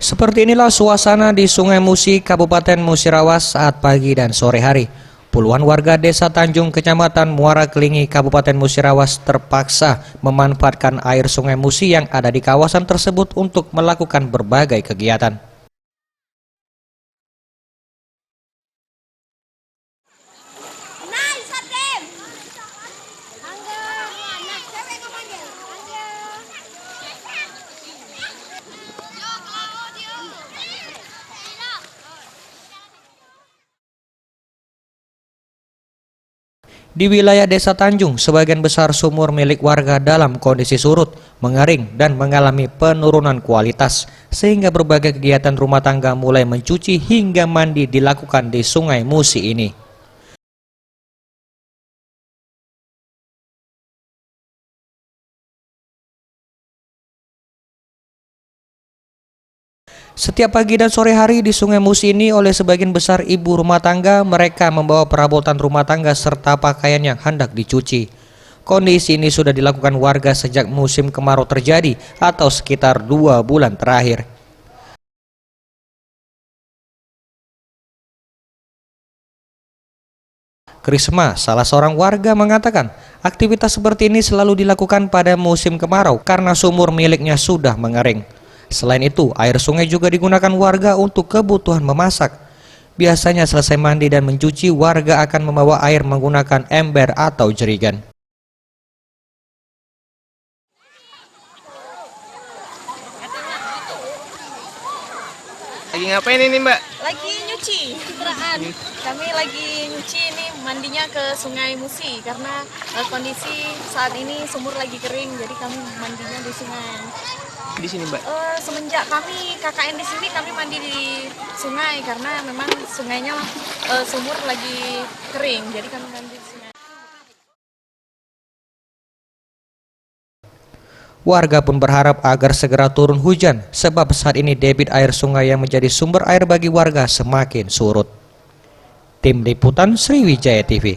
Seperti inilah suasana di Sungai Musi, Kabupaten Musirawas saat pagi dan sore hari. Puluhan warga Desa Tanjung, Kecamatan Muara Kelingi, Kabupaten Musirawas terpaksa memanfaatkan air Sungai Musi yang ada di kawasan tersebut untuk melakukan berbagai kegiatan. Di wilayah Desa Tanjung, sebagian besar sumur milik warga dalam kondisi surut, mengering, dan mengalami penurunan kualitas, sehingga berbagai kegiatan rumah tangga mulai mencuci hingga mandi dilakukan di Sungai Musi ini. Setiap pagi dan sore hari di Sungai Musi ini oleh sebagian besar ibu rumah tangga, mereka membawa perabotan rumah tangga serta pakaian yang hendak dicuci. Kondisi ini sudah dilakukan warga sejak musim kemarau terjadi atau sekitar 2 bulan terakhir. Krisma, salah seorang warga, mengatakan aktivitas seperti ini selalu dilakukan pada musim kemarau karena sumur miliknya sudah mengering. Selain itu, air sungai juga digunakan warga untuk kebutuhan memasak. Biasanya selesai mandi dan mencuci, warga akan membawa air menggunakan ember atau jerigen. Lagi ngapain ini, Mbak? Lagi nyuci. Kami lagi nyuci ini, mandinya ke Sungai Musi karena kondisi saat ini sumur lagi kering, jadi kami mandinya di sungai. Di sini, Mbak. Semenjak kami KKN di sini, kami mandi di sungai karena memang sungainya sumur lagi kering, jadi kami mandi di sungai. Warga pun berharap agar segera turun hujan, sebab saat ini debit air sungai yang menjadi sumber air bagi warga semakin surut. Tim Liputan Sriwijaya TV.